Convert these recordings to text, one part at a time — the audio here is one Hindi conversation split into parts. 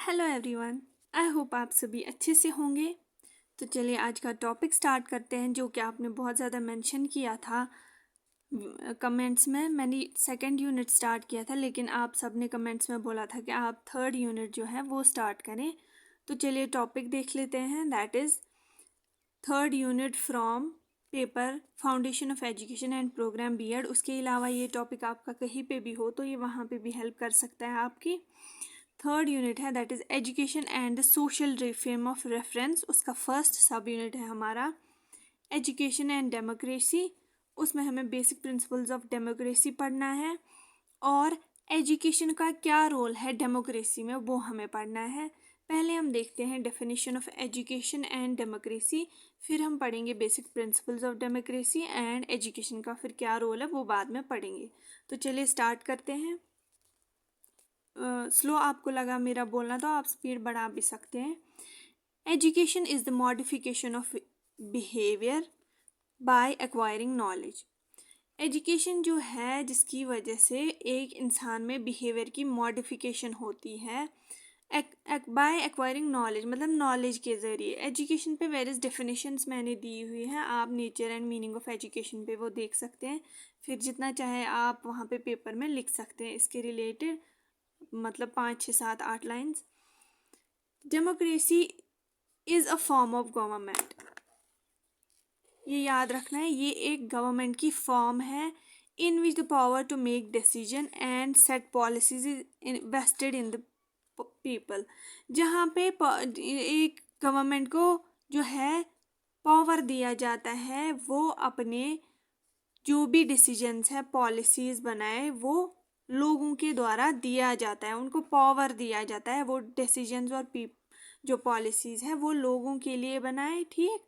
हेलो एवरीवन, आई होप आप सभी अच्छे से होंगे। तो चलिए आज का टॉपिक स्टार्ट करते हैं, जो कि आपने बहुत ज़्यादा मेंशन किया था कमेंट्स में। मैंने सेकंड यूनिट स्टार्ट किया था, लेकिन आप सब ने कमेंट्स में बोला था कि आप थर्ड यूनिट जो है वो स्टार्ट करें। तो चलिए टॉपिक देख लेते हैं, that is third unit from paper foundation of education and program BEd. उसके अलावा ये टॉपिक आपका कहीं पे भी हो तो ये वहाँ पे भी हेल्प कर सकता है आपकी। थर्ड यूनिट है that is education and social reform of reference. उसका फर्स्ट सब यूनिट है हमारा एजुकेशन एंड डेमोक्रेसी। उसमें हमें बेसिक प्रिंसिपल्स ऑफ डेमोक्रेसी पढ़ना है और एजुकेशन का क्या रोल है डेमोक्रेसी में वो हमें पढ़ना है। पहले हम देखते हैं definition of education and democracy, फिर हम पढ़ेंगे basic principles of democracy and education का फिर क्या रोल है वो बाद में पढ़ेंगे। तो चलिए स्टार्ट करते हैं। स्लो आपको लगा मेरा बोलना तो आप स्पीड बढ़ा भी सकते हैं। Education is the modification of behaviour by acquiring knowledge. Education जो है जिसकी वजह से एक इंसान में बिहेवियर की मॉडिफिकेशन होती है बाय एक्वायरिंग नॉलेज, मतलब नॉलेज के ज़रिए। एजुकेशन पे वेरियस डेफिनेशंस मैंने दी हुई हैं, आप nature and meaning of education पे वो देख सकते हैं। फिर जितना चाहे आप वहाँ पे पेपर में लिख सकते हैं इसके रिलेटेड, मतलब 5, 6, 7, 8 lines. Democracy is a form of government. ये याद रखना है, ये एक गवर्नमेंट की फॉर्म है in which the power to make decision and set policies is vested in the people. जहाँ पे एक गवर्नमेंट को जो है पावर दिया जाता है वो अपने जो भी डिसीजंस है पॉलिसीज बनाए वो लोगों के द्वारा दिया जाता है, उनको पावर दिया जाता है वो डिसीजंस और जो पॉलिसीज है वो लोगों के लिए बनाए। ठीक,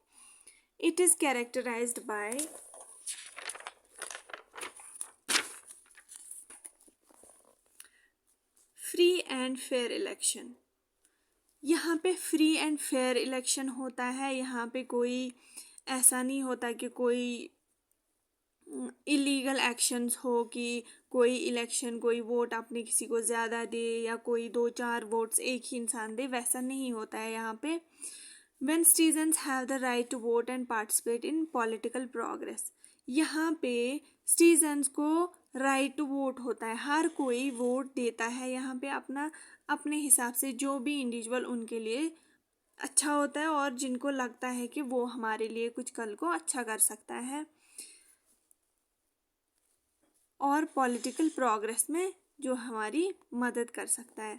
it is characterised by free and fair election. यहाँ पे फ्री एंड फेयर इलेक्शन होता है, यहाँ पे कोई ऐसा नहीं होता कि कोई इलीगल एक्शंस हो कि कोई इलेक्शन कोई वोट आपने किसी को ज़्यादा दे या कोई 2-4 वोट्स एक ही इंसान दे, वैसा नहीं होता है यहाँ पे। When citizens have the right to vote and participate in political progress, यहाँ पे citizens को राइट टू वोट होता है, हर कोई वोट देता है यहाँ पे अपना अपने हिसाब से, जो भी इंडिविजुअल उनके लिए अच्छा होता है और जिनको लगता है कि वो हमारे लिए कुछ कल को अच्छा कर सकता है और पॉलिटिकल प्रोग्रेस में जो हमारी मदद कर सकता है।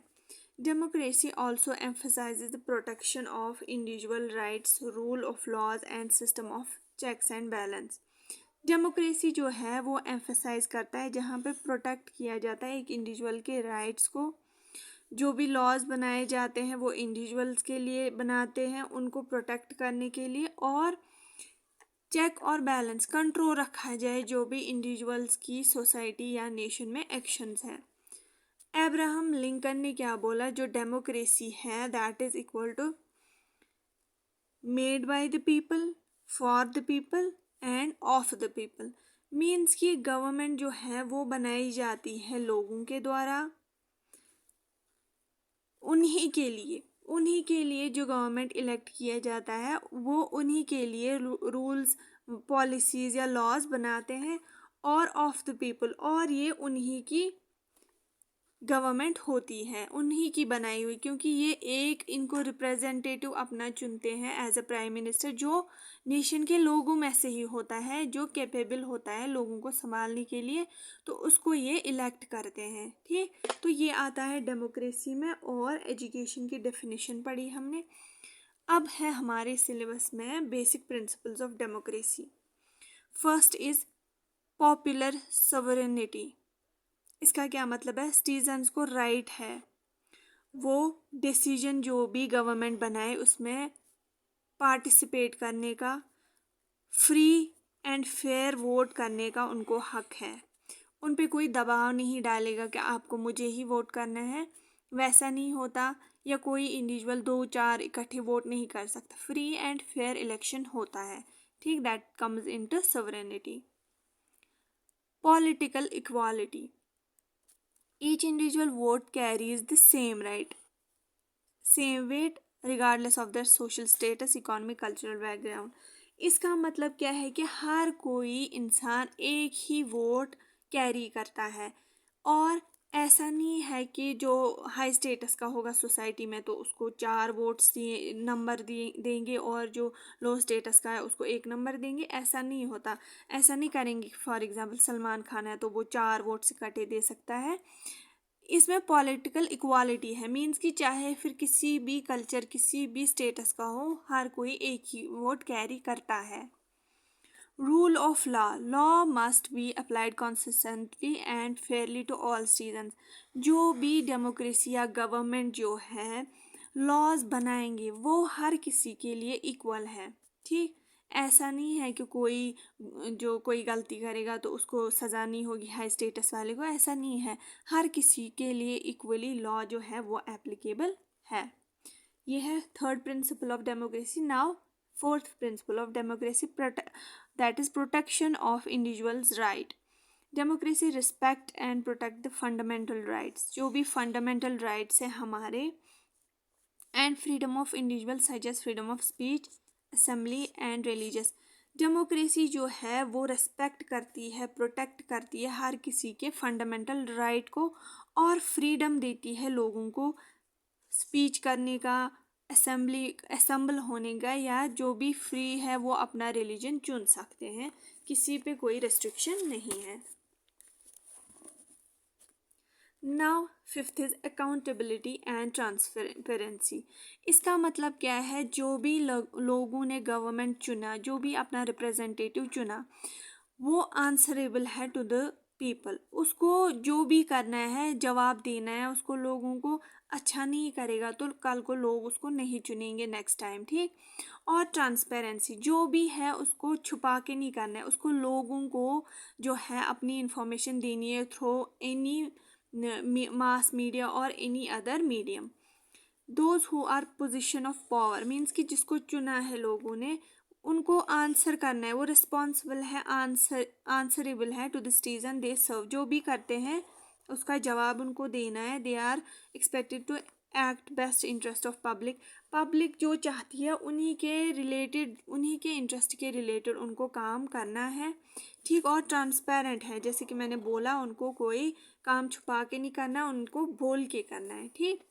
Democracy also emphasizes the protection of individual rights, rule of laws and system of checks and balance। Democracy जो है वो एम्फेसाइज करता है जहाँ पे प्रोटेक्ट किया जाता है एक इंडिविजुअल के राइट्स को, जो भी लॉज बनाए जाते हैं वो इंडिविजुअल्स के लिए बनाते हैं उनको प्रोटेक्ट करने के लिए, और चेक और बैलेंस कंट्रोल रखा जाए जो भी इंडिविजुअल्स की सोसाइटी या नेशन में एक्शंस हैं। अब्राहम लिंकन ने क्या बोला, जो डेमोक्रेसी है that is equal to made by the people, for the people and of the people. Means कि गवर्नमेंट जो है वो बनाई जाती है लोगों के द्वारा, उन्हीं के लिए जो गवर्नमेंट इलेक्ट किया जाता है वो उन्हीं के लिए रूल्स पॉलिसीज या लॉज बनाते हैं, और ऑफ द पीपल, और ये उन्हीं की गवर्नमेंट होती है, उन्हीं की बनाई हुई, क्योंकि ये एक इनको रिप्रेजेंटेटिव अपना चुनते हैं एज अ प्राइम मिनिस्टर, जो नेशन के लोगों में से ही होता है, जो कैपेबल होता है लोगों को संभालने के लिए, तो उसको ये इलेक्ट करते हैं। ठीक, तो ये आता है डेमोक्रेसी में, और एजुकेशन की डेफिनेशन पढ़ी हमने। अब है हमारे सिलेबस में basic principles of democracy. First is popular sovereignty. इसका क्या मतलब है, सिटीजन्स को राइट है वो डिसीजन जो भी गवर्नमेंट बनाए उसमें पार्टिसिपेट करने का, फ्री एंड फेयर वोट करने का उनको हक है। उन पे कोई दबाव नहीं डालेगा कि आपको मुझे ही वोट करना है, वैसा नहीं होता, या कोई इंडिविजुअल 2-4 इकट्ठे वोट नहीं कर सकता, फ्री एंड फेयर इलेक्शन होता है। ठीक, that comes into sovereignty. Political equality, each individual vote carries the same right। Same weight regardless of their social status, economic, cultural background. इसका मतलब क्या है कि हर कोई इंसान एक ही वोट कैरी करता है, और ऐसा नहीं है कि जो हाई स्टेटस का होगा सोसाइटी में तो उसको 4 वोट्स दिए नंबर दिए देंगे, और जो लो स्टेटस का है उसको 1 नंबर देंगे। ऐसा नहीं होता, ऐसा नहीं करेंगे। फॉर एग्जांपल सलमान खान है तो वो 4 वोट इकट्ठे दे सकता है। इसमें पॉलिटिकल इक्वालिटी है, मीन्स कि चाहे फिर किसी भी कल्चर किसी भी स्टेटस का हो, हर कोई एक ही वोट कैरी करता है। Rule of law must be applied consistently and fairly to all citizens। जो भी डेमोक्रेसी या गवर्नमेंट जो है लॉज बनाएंगे वो हर किसी के लिए इक्वल है, ठीक। ऐसा नहीं है कि कोई गलती करेगा तो उसको सज़ा नहीं होगी हाई स्टेटस वाले को, ऐसा नहीं है। हर किसी के लिए इक्वली लॉ जो है वो एप्लीकेबल है। ये है third principle of democracy. Now fourth principle of democracy, that is protection of individuals right. Democracy respect and protect the fundamental rights, जो भी फंडामेंटल राइट्स है हमारे, and freedom of individual such as freedom of speech, assembly and religious. Democracy जो है वो रेस्पेक्ट करती है, प्रोटेक्ट करती है हर किसी के फंडामेंटल राइट को, और फ्रीडम देती है लोगों को स्पीच करने का, असेंबल होने का, या जो भी फ्री है वो अपना रिलीजन चुन सकते हैं, किसी पे कोई रेस्ट्रिक्शन नहीं है। Now fifth is accountability and transparency. इसका मतलब क्या है, जो भी लोगों ने गवर्नमेंट चुना, जो भी अपना रिप्रेजेंटेटिव चुना, वो आंसरेबल है टू द पीपल। उसको जो भी करना है जवाब देना है उसको, लोगों को अच्छा नहीं करेगा तो कल को लोग उसको नहीं चुनेंगे नेक्स्ट टाइम, ठीक। और ट्रांसपेरेंसी, जो भी है उसको छुपा के नहीं करना है, उसको लोगों को जो है अपनी इंफॉर्मेशन देनी है थ्रू एनी मास मीडिया और any other medium. Those who are position of power, means कि जिसको चुना है लोगों ने उनको आंसर करना है, वो रिस्पॉन्सिबल है, आंसरेबल है to the citizen they serve. जो भी करते हैं उसका जवाब उनको देना है। They are expected to act best interest of public. Public जो चाहती है उन्हीं के रिलेटेड, उन्हीं के इंटरेस्ट के रिलेटेड उनको काम करना है, ठीक। और ट्रांसपेरेंट है, जैसे कि मैंने बोला, उनको कोई काम छुपा के नहीं करना, उनको बोल के करना है, ठीक,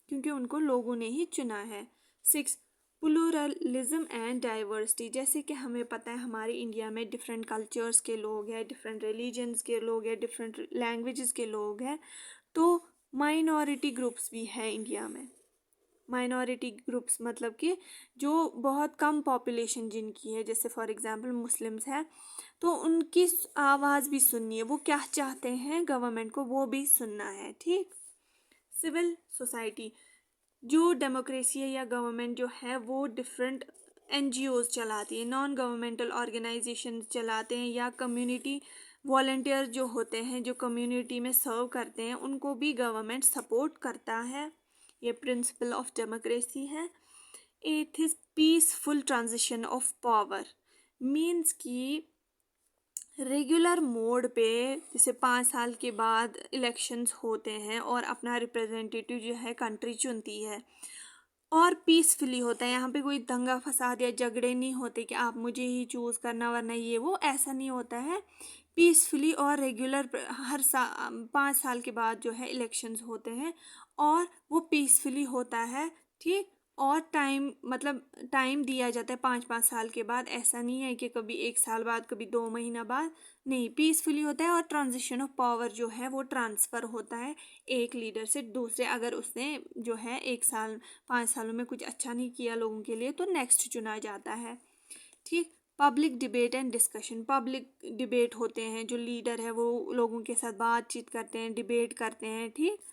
क्योंकि उनको लोगों ने ही चुना है। 6 प्लूरलिज्म एंड डाइवर्सिटी। जैसे कि हमें पता है हमारे इंडिया में डिफरेंट कल्चर्स के लोग हैं, डिफरेंट रिलीजन्स के लोग हैं, डिफरेंट लैंग्वेजेस के लोग हैं, तो माइनॉरिटी ग्रुप्स भी है इंडिया में। माइनॉरिटी ग्रुप्स मतलब कि जो बहुत कम पॉपुलेशन जिनकी है, जैसे फॉर एग्जांपल मुस्लिम्स है, तो उनकी आवाज़ भी सुननी है, वो क्या चाहते हैं गवर्नमेंट को वो भी सुनना है, ठीक। सिविल सोसाइटी, जो डेमोक्रेसी है या गवर्नमेंट जो है वो डिफरेंट NGOs चलाती है, नॉन गवर्नमेंटल ऑर्गेनाइजेशन चलाते हैं, या कम्युनिटी वॉल्टियर जो होते हैं जो कम्युनिटी में सर्व करते हैं, उनको भी गवर्नमेंट सपोर्ट करता है। ये प्रिंसिपल ऑफ डेमोक्रेसी है। 8 is peaceful transition of power, means की रेगुलर मोड पे जैसे 5 साल के बाद इलेक्शंस होते हैं और अपना रिप्रेजेंटेटिव जो है कंट्री चुनती है, और पीसफुली होता है। यहाँ पे कोई दंगा फसाद या झगड़े नहीं होते कि आप मुझे ही चूज़ करना वरना ये वो, ऐसा नहीं होता है। पीसफुली और रेगुलर हर 5 साल के बाद जो है इलेक्शंस होते हैं, और वो पीसफुली होता है, ठीक। और टाइम दिया जाता है 5-5 साल के बाद, ऐसा नहीं है कि कभी 1 साल बाद कभी 2 महीना बाद, नहीं, पीसफुली होता है। और ट्रांजिशन ऑफ पावर जो है वो ट्रांसफ़र होता है एक लीडर से दूसरे, अगर उसने जो है 1 साल 5 सालों में कुछ अच्छा नहीं किया लोगों के लिए तो नेक्स्ट चुना जाता है, ठीक। Public debate and discussion, public debate होते हैं, जो लीडर है वो लोगों के साथ बातचीत करते हैं, डिबेट करते हैं, ठीक।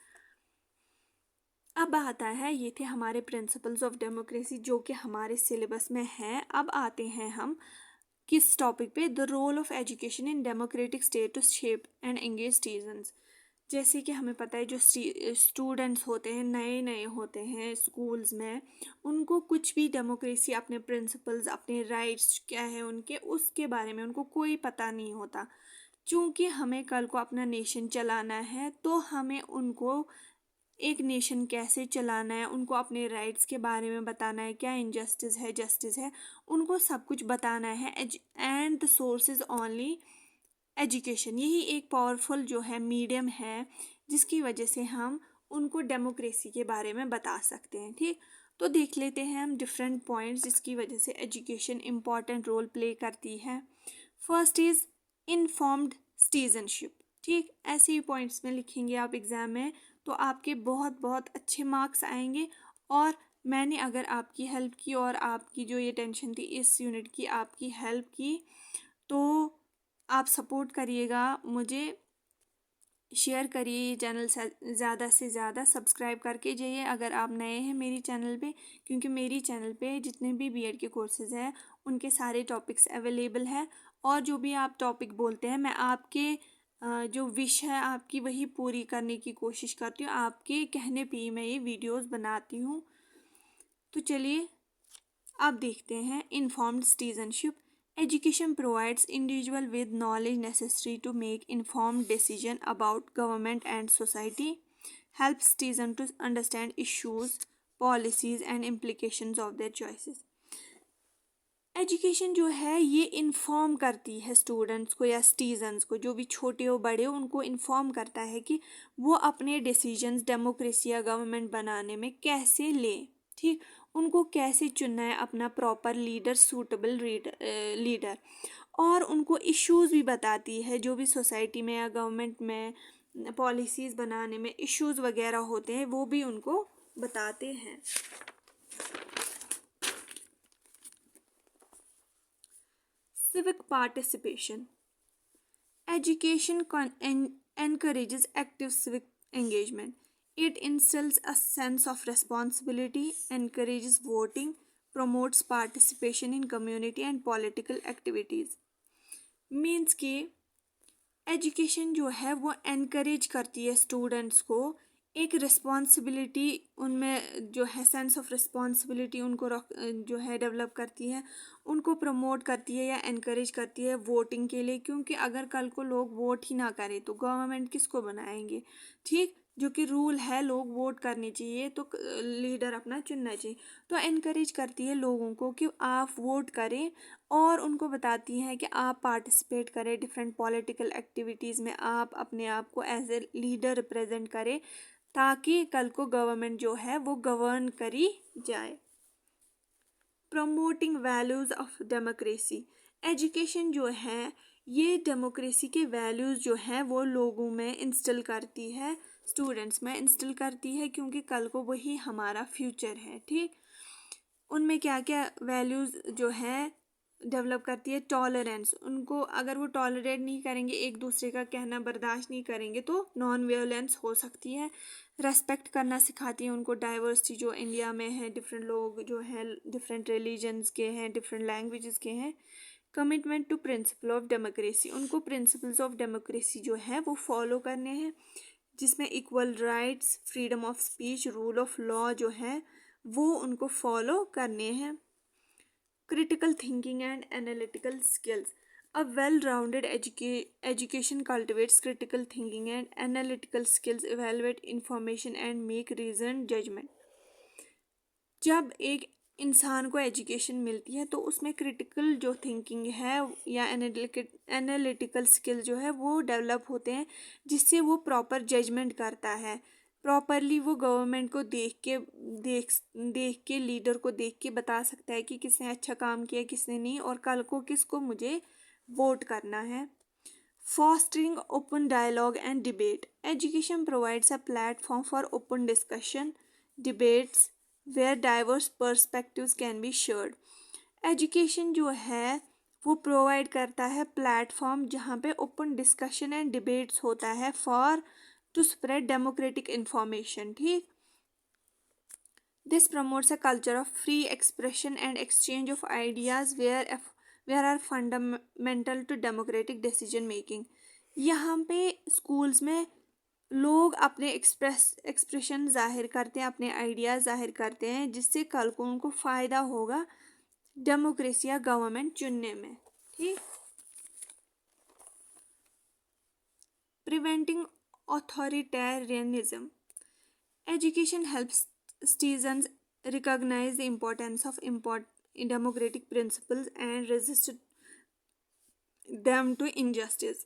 अब आता है, ये थे हमारे प्रिंसिपल्स ऑफ डेमोक्रेसी जो कि हमारे सिलेबस में हैं। अब आते हैं हम किस टॉपिक पे, the role of education in democratic state to shape and engage citizens. जैसे कि हमें पता है जो स्टूडेंट्स होते हैं, नए नए होते हैं स्कूल्स में, उनको कुछ भी डेमोक्रेसी, अपने प्रिंसिपल्स, अपने राइट्स क्या है उनके, उसके बारे में उनको कोई पता नहीं होता। चूँकि हमें कल को अपना नेशन चलाना है तो हमें उनको एक नेशन कैसे चलाना है, उनको अपने राइट्स के बारे में बताना है, क्या इनजस्टिस है जस्टिस है, उनको सब कुछ बताना है। And the source is only education. यही एक पावरफुल जो है मीडियम है जिसकी वजह से हम उनको डेमोक्रेसी के बारे में बता सकते हैं। ठीक, तो देख लेते हैं हम डिफरेंट पॉइंट्स जिसकी वजह से एजुकेशन इम्पॉर्टेंट रोल प्ले करती है। First is informed citizenship. ठीक, ऐसे ही पॉइंट्स में लिखेंगे आप एग्जाम में तो आपके बहुत बहुत अच्छे मार्क्स आएंगे। और मैंने अगर आपकी हेल्प की और आपकी जो ये टेंशन थी इस यूनिट की आपकी हेल्प की, तो आप सपोर्ट करिएगा मुझे, शेयर करिए ये चैनल ज़्यादा से ज़्यादा, सब्सक्राइब करके जाइए अगर आप नए हैं मेरी चैनल पे, क्योंकि मेरी चैनल पे जितने भी बीएड के कोर्सेज़ हैं उनके सारे टॉपिक्स अवेलेबल हैं। और जो भी आप टॉपिक बोलते हैं मैं आपके जो विश है आपकी वही पूरी करने की कोशिश करती हूँ। आपके कहने पे ही मैं ये वीडियोस बनाती हूँ। तो चलिए अब देखते हैं informed citizenship. Education provides individual with knowledge necessary to make informed decision about government and society, helps citizen to understand issues, policies and implications of their choices. Education जो है ये इन्फॉर्म करती है स्टूडेंट्स को या सिटीजन्स को, जो भी छोटे हो बड़े हो उनको इन्फॉर्म करता है कि वो अपने डिसीजंस डेमोक्रेसी या गवर्नमेंट बनाने में कैसे लें। ठीक, उनको कैसे चुनना है अपना प्रॉपर लीडर, सूटेबल लीडर। और उनको इश्यूज भी बताती है जो भी सोसाइटी में या गवर्नमेंट में पॉलिसीज़ बनाने में इश्यूज वगैरह होते हैं वो भी उनको बताते हैं। Civic participation. Education encourages active civic engagement. It instills a sense of responsibility, encourages voting, promotes participation in community and political activities. Means कि एजुकेशन जो है वो एनकरेज करती है स्टूडेंट्स को, एक रिस्पॉन्सिबिलिटी उनमें जो है सेंस ऑफ रिस्पॉन्सिबिलिटी उनको जो है डेवलप करती है, उनको प्रमोट करती है या एनकरेज करती है वोटिंग के लिए। क्योंकि अगर कल को लोग वोट ही ना करें तो गवर्नमेंट किसको बनाएंगे। ठीक, जो कि रूल है लोग वोट करने चाहिए तो लीडर अपना चुनना चाहिए। तो एनकरेज करती है लोगों को कि आप वोट करें और उनको बताती है कि आप पार्टिसिपेट करें डिफरेंट पॉलिटिकल एक्टिविटीज़ में, आप अपने आप को एज ए लीडर रिप्रेजेंट करें ताकि कल को गवर्नमेंट जो है वो गवर्न करी जाए। Promoting values of democracy. Education जो है ये डेमोक्रेसी के वैल्यूज़ जो हैं वो लोगों में इंस्टिल करती है, स्टूडेंट्स में इंस्टिल करती है, क्योंकि कल को वही हमारा फ्यूचर है। ठीक, उनमें क्या क्या वैल्यूज़ जो है डेवलप करती है। टॉलरेंस, उनको अगर वो टॉलरेट नहीं करेंगे, एक दूसरे का कहना बर्दाश्त नहीं करेंगे तो नॉन वायलेंस हो सकती है। रेस्पेक्ट करना सिखाती है उनको, डाइवर्सिटी जो इंडिया में है, डिफरेंट लोग जो हैं डिफरेंट रिलीजन्स के हैं, डिफरेंट लैंग्वेजेस के हैं। Commitment to principle of democracy, उनको प्रिंसिपल्स ऑफ डेमोक्रेसी जो है वो फॉलो करने हैं, जिसमें equal rights, freedom of speech, rule of law जो है वो उनको फॉलो करने हैं। Critical thinking and analytical skills. A well-rounded education cultivates critical thinking and analytical skills, evaluate information and make reasoned judgment. जब एक इंसान को एजुकेशन मिलती है तो उसमें क्रिटिकल जो थिंकिंग है या एनालिटिकल स्किल जो है वो डेवलप होते हैं, जिससे वो प्रॉपर जजमेंट करता है। प्रॉपरली वो गवर्नमेंट को देख के लीडर को देख के बता सकता है कि किसने अच्छा काम किया किसने नहीं, और कल को किसको मुझे वोट करना है। Fostering open dialogue and debate. Education provides a platform for open discussion, debates where diverse perspectives can be shared. Education जो है वो प्रोवाइड करता है प्लेटफॉर्म जहाँ पे ओपन डिस्कशन एंड डिबेट्स होता है for to spread democratic information. ठीक, this promotes a culture of free expression and exchange of ideas where are fundamental to democratic decision making. यहाँ पे स्कूल्स में लोग अपने एक्सप्रेशन जाहिर करते हैं, अपने आइडियाज़ जाहिर करते हैं, जिससे कल को उनको फ़ायदा होगा डेमोक्रेसी या गवर्नमेंट चुनने में। ठीक, preventing authoritarianism. Education helps citizens recognize the importance of democratic principles and resist them to injustice.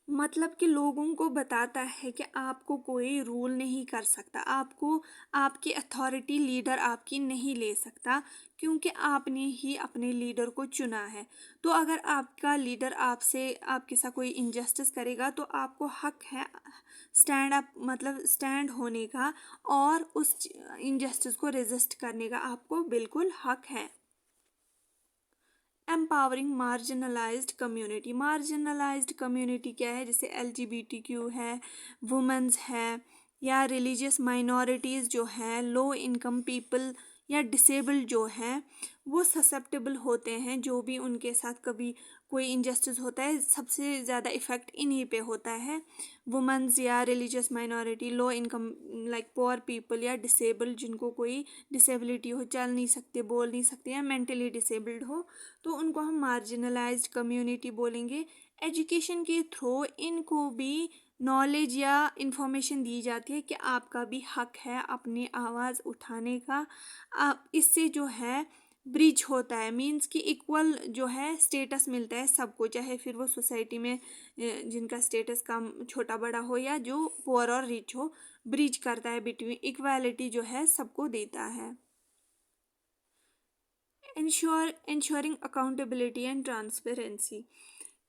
मतलब कि लोगों को बताता है कि आपको कोई रूल नहीं कर सकता, आपको आपकी अथॉरिटी लीडर आपकी नहीं ले सकता, क्योंकि आपने ही अपने लीडर को चुना है। तो अगर आपका लीडर आपसे आपके साथ कोई इनजस्टिस करेगा तो आपको हक है स्टैंड अप, मतलब स्टैंड होने का, और उस इनजस्टिस को रेजिस्ट करने का आपको बिल्कुल हक है। एम्पावरिंग मार्जिनलाइज्ड कम्युनिटी क्या है? जैसे LGBTQ है, वुमेन्स है, या रिलीजियस माइनॉरिटीज़ जो है, लो इनकम पीपल या डिसेबल्ड जो है, वो ससेप्टेबल होते हैं। जो भी उनके साथ कभी कोई इनजस्टिस होता है, सबसे ज़्यादा इफ़ेक्ट इन्हीं पे होता है। वुमेन्स या religious minority, low income like poor people या डिसेबल्ड, जिनको कोई डिसेबिलिटी हो, चल नहीं सकते, बोल नहीं सकते, या मेंटली डिसेबल्ड हो, तो उनको हम मार्जिनलाइज्ड कम्युनिटी बोलेंगे। एजुकेशन के थ्रू इनको भी नॉलेज या इंफॉर्मेशन दी जाती है कि आपका भी हक है अपनी आवाज़ उठाने का। आप इससे जो है ब्रिज होता है, मीन्स कि इक्वल जो है स्टेटस मिलता है सबको, चाहे फिर वो सोसाइटी में जिनका स्टेटस कम छोटा बड़ा हो या जो पुअर और रिच हो, ब्रिज करता है बिटवीन, इक्वालिटी जो है सबको देता है। इंश्योरिंग अकाउंटेबिलिटी एंड ट्रांसपेरेंसी,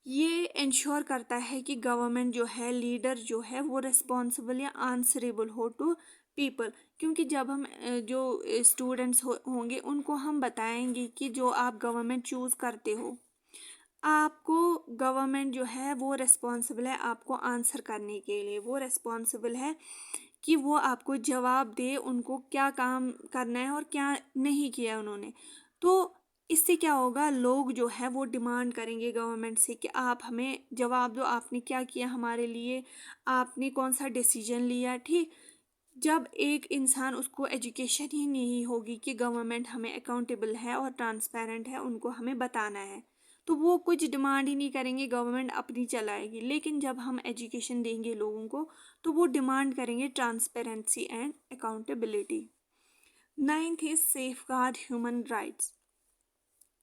ये इंश्योर करता है कि गवर्नमेंट जो है, लीडर जो है, वो रिस्पॉन्सिबल या आंसरेबल हो टू पीपल। क्योंकि जब हम जो स्टूडेंट्स होंगे उनको हम बताएंगे कि जो आप गवर्नमेंट चूज़ करते हो, आपको गवर्नमेंट जो है वो रिस्पॉन्सिबल है आपको आंसर करने के लिए, वो रिस्पॉन्सिबल है कि वो आपको जवाब दे उनको क्या काम करना है और क्या नहीं किया उन्होंने। तो इससे क्या होगा, लोग जो है वो डिमांड करेंगे गवर्नमेंट से कि आप हमें जवाब दो, आपने क्या किया हमारे लिए, आपने कौन सा डिसीजन लिया। ठीक, जब एक इंसान, उसको एजुकेशन ही नहीं होगी कि गवर्नमेंट हमें अकाउंटेबल है और ट्रांसपेरेंट है, उनको हमें बताना है, तो वो कुछ डिमांड ही नहीं करेंगे, गवर्नमेंट अपनी चलाएगी। लेकिन जब हम एजुकेशन देंगे लोगों को तो वो डिमांड करेंगे transparency and accountability. Ninth is safe guard human rights.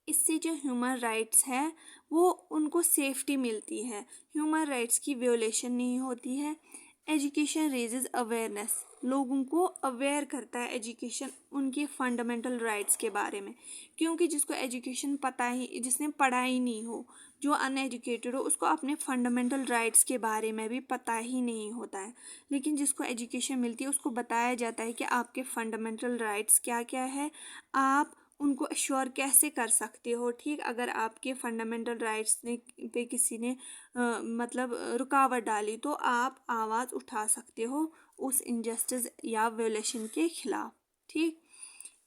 इससे जो ह्यूमन राइट्स है वो उनको सेफ्टी मिलती है, ह्यूमन राइट्स की वियोलेशन नहीं होती है। एजुकेशन रेजेस अवेयरनेस, लोगों को अवेयर करता है एजुकेशन उनके फंडामेंटल राइट्स के बारे में। क्योंकि जिसको एजुकेशन पता ही, जिसने पढ़ा ही नहीं हो, जो अनएजुकेटेड हो, उसको अपने फंडामेंटल राइट्स के बारे में भी पता ही नहीं होता है। लेकिन जिसको एजुकेशन मिलती है उसको बताया जाता है कि आपके फंडामेंटल राइट्स क्या क्या है, आप उनको अश्योर कैसे कर सकते हो। ठीक, अगर आपके फंडामेंटल राइट्स ने पे किसी ने मतलब रुकावट डाली तो आप आवाज़ उठा सकते हो उस इनजस्टिस या वियोलेशन के खिलाफ। ठीक,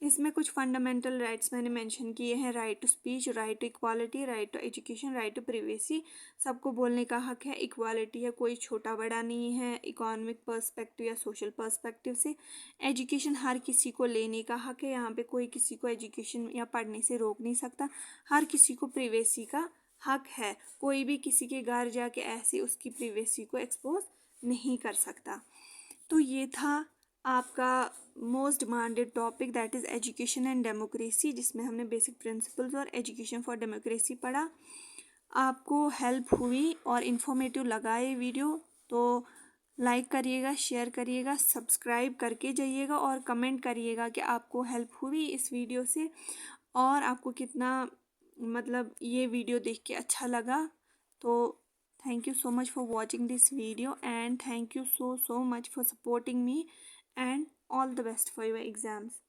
इसमें कुछ फंडामेंटल राइट्स मैंने मेंशन किए हैं: right to speech, right to equality, right to education, right to privacy. सबको बोलने का हक है, इक्वालिटी है, कोई छोटा बड़ा नहीं है इकोनॉमिक पर्सपेक्टिव या सोशल पर्सपेक्टिव से। एजुकेशन हर किसी को लेने का हक है, यहाँ पे कोई किसी को एजुकेशन या पढ़ने से रोक नहीं सकता। हर किसी को प्रिवेसी का हक है, कोई भी किसी के घर जाके ऐसे उसकी प्रिवेसी को एक्सपोज नहीं कर सकता। तो ये था आपका most demanded topic, that is education and democracy, जिसमें हमने बेसिक प्रिंसिपल्स और एजुकेशन फॉर डेमोक्रेसी पढ़ा। आपको हेल्प हुई और इन्फॉर्मेटिव लगा ये वीडियो तो लाइक करिएगा, शेयर करिएगा, सब्सक्राइब करके जाइएगा और कमेंट करिएगा कि आपको हेल्प हुई इस वीडियो से और आपको कितना मतलब ये वीडियो देख के अच्छा लगा। तो thank you so much for watching this video and thank you so much for supporting me and all the best for your exams.